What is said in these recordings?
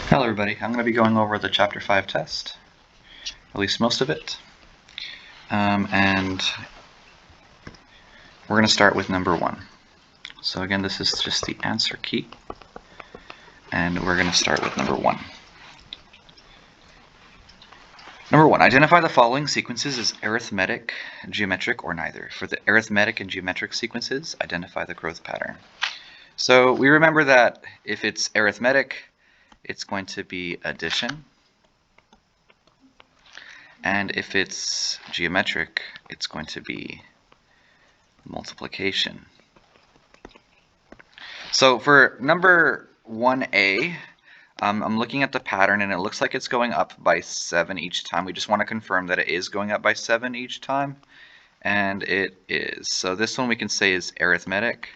Hello everybody, I'm going to be going over the Chapter 5 test, at least most of it, and we're going to start with number 1. So again, this is just the answer key, and we're going to start with number 1. Number 1, identify the following sequences as arithmetic, geometric, or neither. For the arithmetic and geometric sequences, identify the growth pattern. So we remember that if it's arithmetic, it's going to be addition, and if it's geometric, it's going to be multiplication. So for number 1a, I'm looking at the pattern and it looks like it's going up by 7 each time. We just want to confirm that it is going up by 7 each time, and it is. So this one we can say is arithmetic.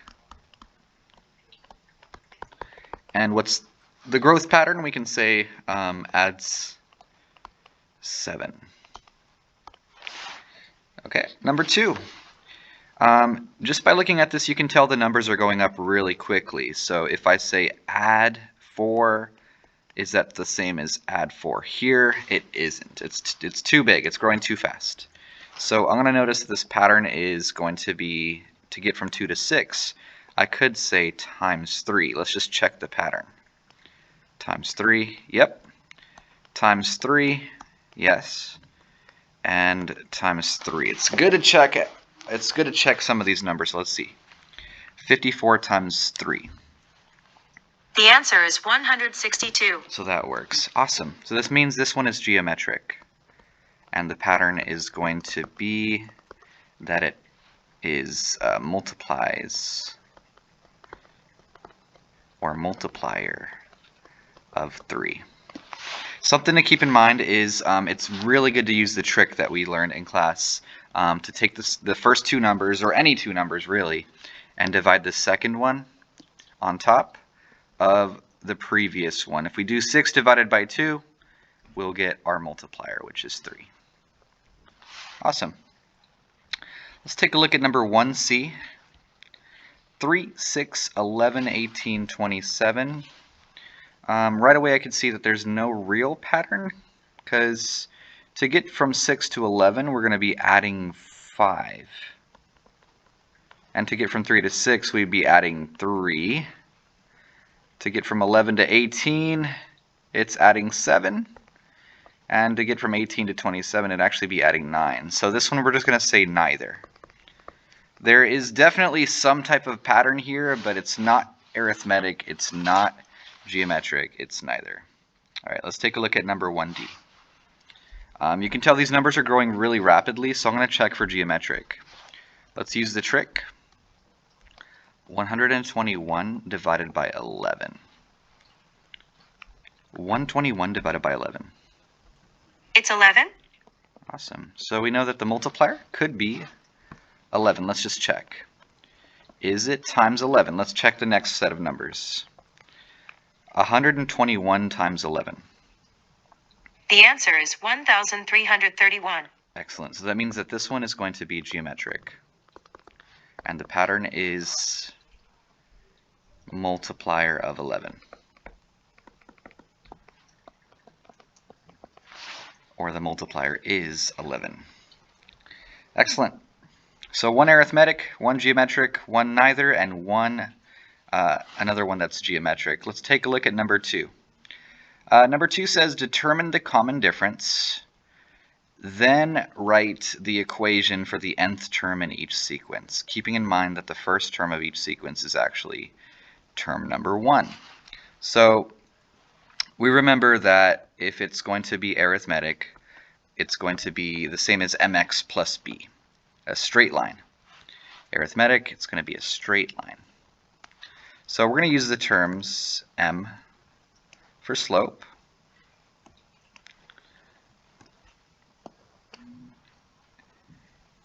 And what's the growth pattern? We can say adds 7. Okay, number 2. Just by looking at this, you can tell the numbers are going up really quickly. So if I say add 4, is that the same as add 4 here? It isn't. It's too big. It's growing too fast. So I'm going to notice that this pattern is going to be, to get from 2 to 6, I could say times 3. Let's just check the pattern. Times 3, yep. Times 3, yes. And times 3. It's good to check it. It's good to check some of these numbers. Let's see. 54 times 3. The answer is 162. So that works. Awesome. So this means this one is geometric. And the pattern is going to be that it is multiplies or multiplier of 3. Something to keep in mind is it's really good to use the trick that we learned in class to take the first two numbers, or any two numbers really, and divide the second one on top of the previous one. If we do 6 divided by 2, we'll get our multiplier, which is 3. Awesome. Let's take a look at number 1c. 3, 6, 11, 18, 27. Right away I can see that there's no real pattern, because to get from 6 to 11 we're going to be adding 5. And to get from 3 to 6 we'd be adding 3. To get from 11 to 18 it's adding 7. And to get from 18 to 27 it'd actually be adding 9. So this one we're just going to say neither. There is definitely some type of pattern here, but it's not arithmetic, it's not geometric, it's neither. Alright, let's take a look at number 1d. You can tell these numbers are growing really rapidly, so I'm going to check for geometric. Let's use the trick. 121 divided by 11. 121 divided by 11. It's 11. Awesome. So we know that the multiplier could be 11. Let's just check. Is it times 11? Let's check the next set of numbers. 121 times 11. The answer is 1,331. Excellent. So that means that this one is going to be geometric. And the pattern is multiplier of 11. Or the multiplier is 11. Excellent. So one arithmetic, one geometric, one neither, and one another one that's geometric. Let's take a look at number 2. Number 2 says determine the common difference, then write the equation for the nth term in each sequence, keeping in mind that the first term of each sequence is actually term number 1. So we remember that if it's going to be arithmetic, it's going to be the same as mx plus b, a straight line. Arithmetic, it's going to be a straight line. So we're going to use the terms m for slope,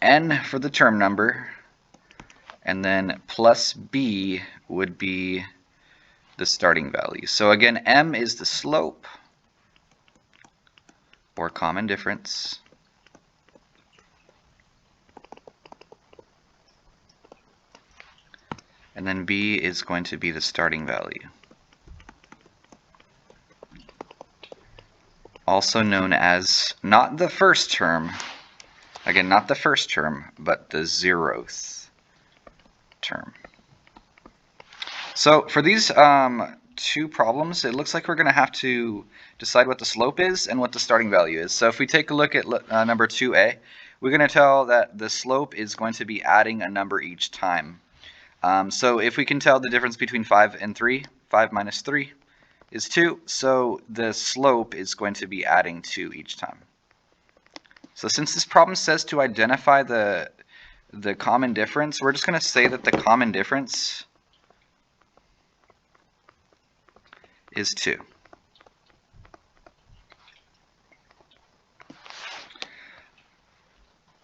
n for the term number, and then plus b would be the starting value. So again, m is the slope, or common difference, and then b is going to be the starting value. also known as not the first term, again, not the first term, but the 0th term. So for these two problems, it looks like we're going to have to decide what the slope is and what the starting value is. So if we take a look at number 2a, we're going to tell that the slope is going to be adding a number each time. So if we can tell the difference between 5 and 3, 5 minus 3 is 2, so the slope is going to be adding 2 each time. So since this problem says to identify the common difference, we're just going to say that the common difference is 2.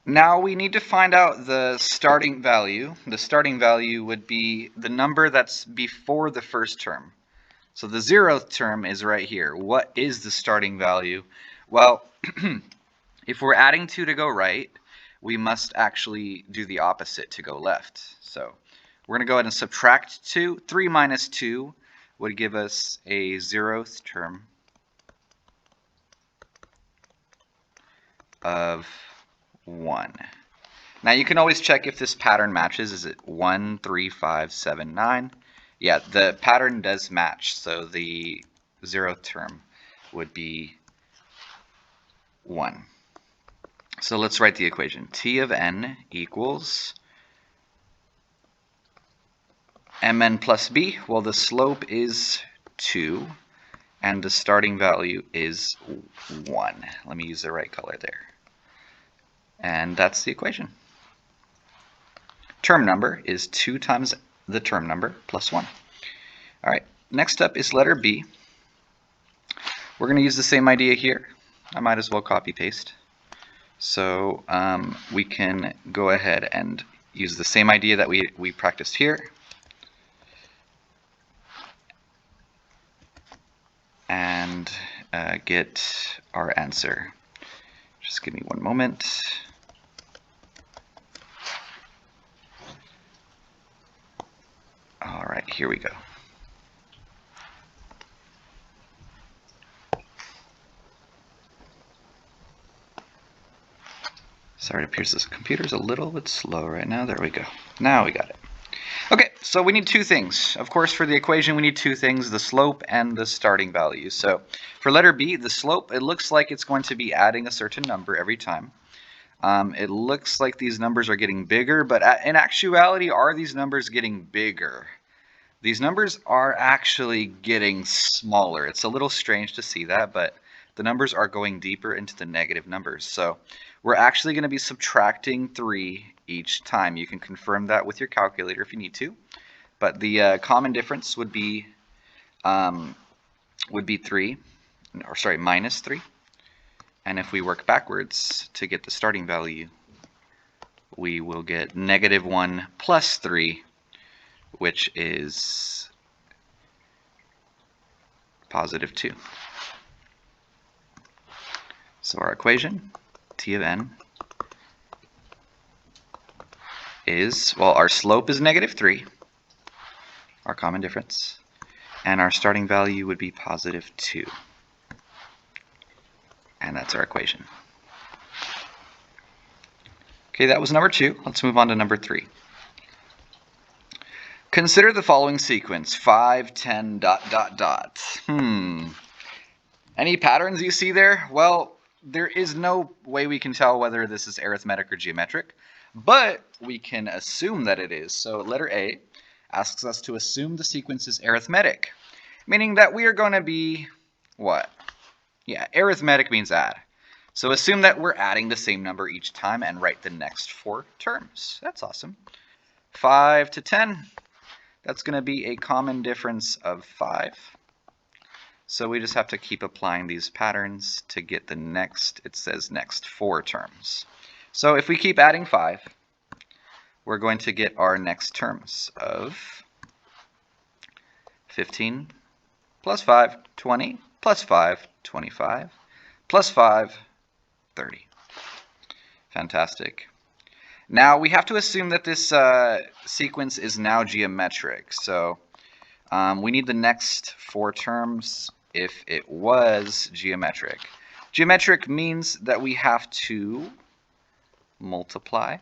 Now we need to find out the starting value. The starting value would be the number that's before the first term. So the 0th term is right here. What is the starting value? Well, if we're adding 2 to go right, we must actually do the opposite to go left. So we're going to go ahead and subtract 2. 3 minus 2 would give us a 0th term of 1. Now you can always check if this pattern matches. Is it 1, 3, 5, 7, 9? Yeah, the pattern does match, so the 0th term would be 1. So let's write the equation. T of n equals mn plus b. Well, the slope is 2, and the starting value is 1. Let me use the right color there. And that's the equation. Term number is 2 times the term number plus 1. All right, next up is letter B. We're going to use the same idea here. I might as well copy paste. So we can go ahead and use the same idea that we practiced here. And get our answer. Just give me one moment. All right, here we go. Sorry, it appears this computer's a little bit slow right now. There we go. Now we got it. Okay, so we need two things. Of course, for the equation, we need two things, the slope and the starting value. So for letter B, the slope, it looks like it's going to be adding a certain number every time. It looks like these numbers are getting bigger, but in actuality, are these numbers getting bigger? These numbers are actually getting smaller. It's a little strange to see that, but the numbers are going deeper into the negative numbers. So we're actually going to be subtracting 3 each time. You can confirm that with your calculator if you need to. But the common difference would be minus 3. And if we work backwards to get the starting value, we will get -1 plus 3, which is +2. So our equation, T of n, is, well, our slope is -3, our common difference, and our starting value would be +2. And that's our equation. Okay, that was number 2. Let's move on to number 3. Consider the following sequence, 5, 10, ... Any patterns you see there? Well, there is no way we can tell whether this is arithmetic or geometric, but we can assume that it is. So letter A asks us to assume the sequence is arithmetic, meaning that we are going to be, what? Yeah, arithmetic means add. So assume that we're adding the same number each time and write the next 4 terms. That's awesome. 5 to 10. That's going to be a common difference of 5. So we just have to keep applying these patterns to get the next, it says next 4 terms. So if we keep adding 5, we're going to get our next terms of 15 plus 5, 20, plus 5, 25, plus 5, 30. Fantastic. Now we have to assume that this sequence is now geometric. So we need the next 4 terms if it was geometric. Geometric means that we have to multiply.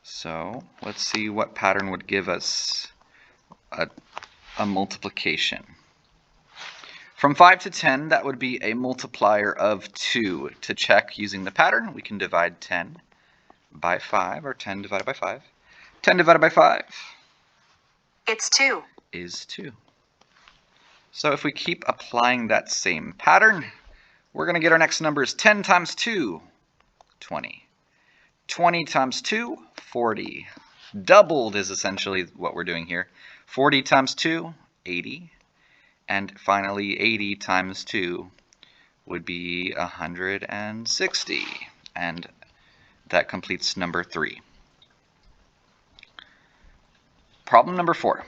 So let's see what pattern would give us a multiplication. From 5 to 10, that would be a multiplier of 2. To check using the pattern, we can divide 10 by 5, or 10 divided by 5. 10 divided by 5 It's 2. is 2. So if we keep applying that same pattern, we're going to get our next numbers. 10 times 2, 20. 20 times 2, 40. Doubled is essentially what we're doing here. 40 times 2, 80. And finally, 80 times 2 would be 160. And that completes number 3. Problem number 4.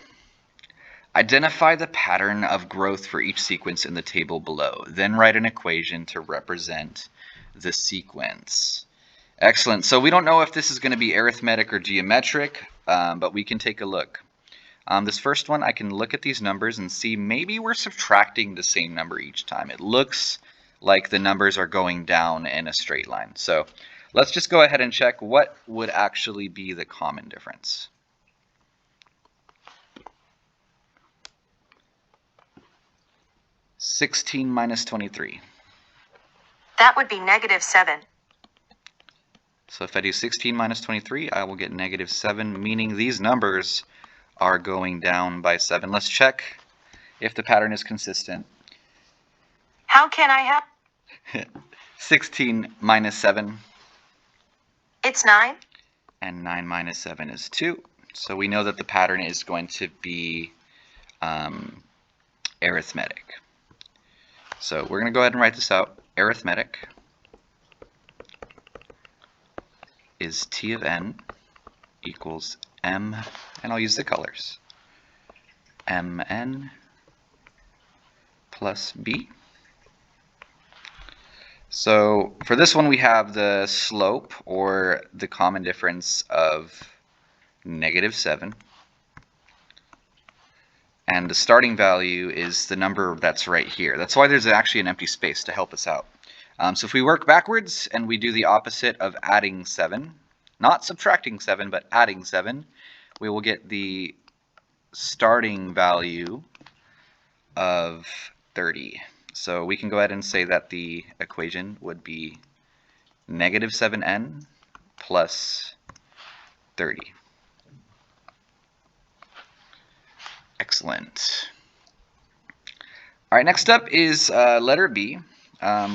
Identify the pattern of growth for each sequence in the table below. Then write an equation to represent the sequence. Excellent. So we don't know if this is going to be arithmetic or geometric, but we can take a look. This first one, I can look at these numbers and see maybe we're subtracting the same number each time. It looks like the numbers are going down in a straight line. So let's just go ahead and check what would actually be the common difference. (16 minus 23). That would be -7. So if I do 16 minus 23, I will get -7, meaning these numbers are going down by 7. Let's check if the pattern is consistent. How can I help? 16 minus 7. It's 9. And 9 minus 7 is 2. So we know that the pattern is going to be arithmetic. So we're going to go ahead and write this out. Arithmetic is T of n equals m, and I'll use the colors, mn plus b. So for this one we have the slope, or the common difference, of -7. And the starting value is the number that's right here. That's why there's actually an empty space to help us out. So if we work backwards and we do the opposite of adding 7, not subtracting 7, but adding 7, we will get the starting value of 30. So we can go ahead and say that the equation would be -7n plus 30. Excellent. All right, next up is letter B.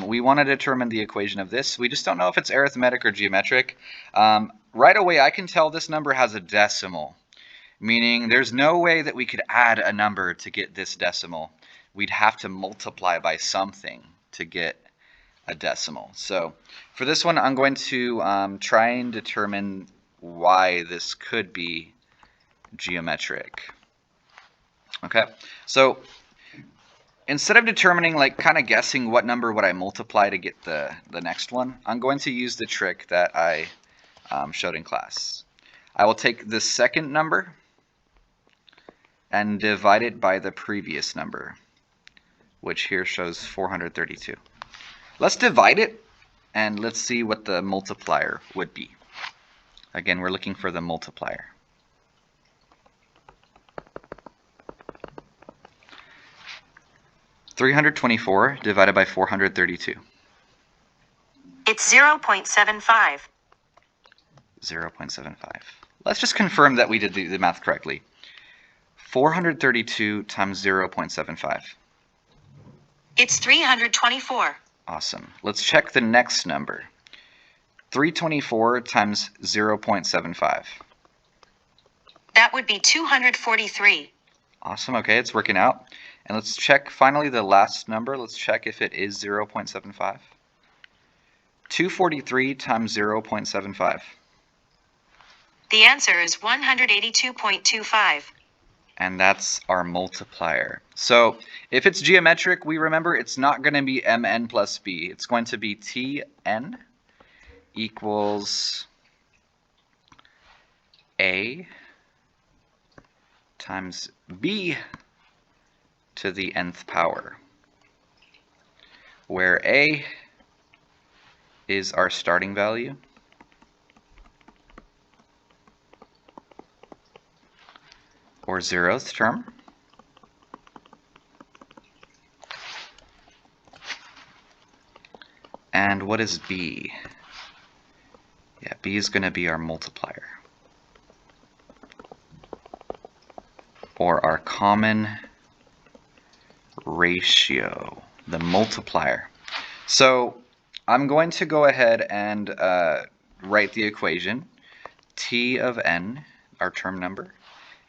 We want to determine the equation of this. We just don't know if it's arithmetic or geometric. Right away, I can tell this number has a decimal, meaning there's no way that we could add a number to get this decimal. We'd have to multiply by something to get a decimal. So for this one, I'm going to try and determine why this could be geometric. Okay, so instead of determining, like, kind of guessing what number would I multiply to get the next one, I'm going to use the trick that I showed in class. I will take the second number and divide it by the previous number, which here shows 432. Let's divide it and let's see what the multiplier would be. Again, we're looking for the multiplier. (324) divided by 432. It's 0.75. 0.75. Let's just confirm that we did the math correctly. 432 times 0.75. It's 324. Awesome. Let's check the next number. 324 times 0.75. That would be 243. Awesome. Okay, it's working out. And let's check finally the last number. Let's check if it is 0.75. 243 times 0.75. The answer is 182.25. And that's our multiplier. So if it's geometric, we remember it's not going to be mn plus b. It's going to be tn equals a times b to the nth power, where a is our starting value, or 0th term, and what is b? Yeah, b is going to be our multiplier, or our common ratio, the multiplier. So I'm going to go ahead and write the equation. T of n, our term number,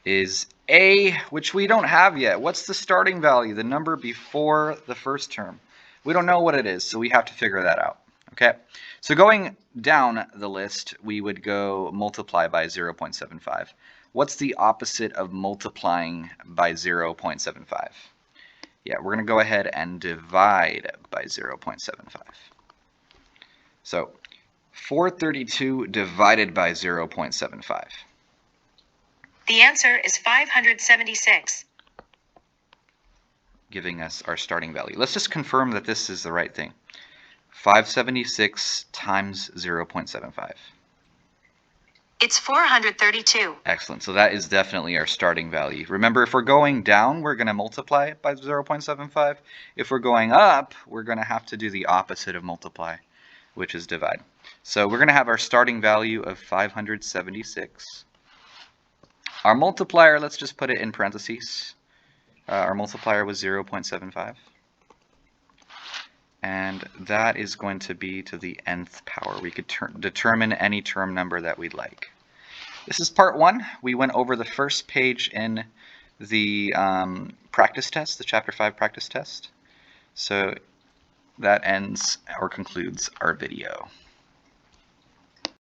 is a, which we don't have yet. What's the starting value, the number before the first term? We don't know what it is, so we have to figure that out. Okay, so going down the list, we would go multiply by 0.75. What's the opposite of multiplying by 0.75? Yeah, we're going to go ahead and divide by 0.75. So 432 divided by 0.75. The answer is 576. Giving us our starting value. Let's just confirm that this is the right thing. 576 times 0.75. It's 432. Excellent. So that is definitely our starting value. Remember, if we're going down, we're going to multiply by 0.75. If we're going up, we're going to have to do the opposite of multiply, which is divide. So we're going to have our starting value of 576. Our multiplier, let's just put it in parentheses. Our multiplier was 0.75. And that is going to be to the nth power. We could determine any term number that we'd like. This is part 1. We went over the first page in the practice test, the Chapter 5 practice test. So that ends or concludes our video.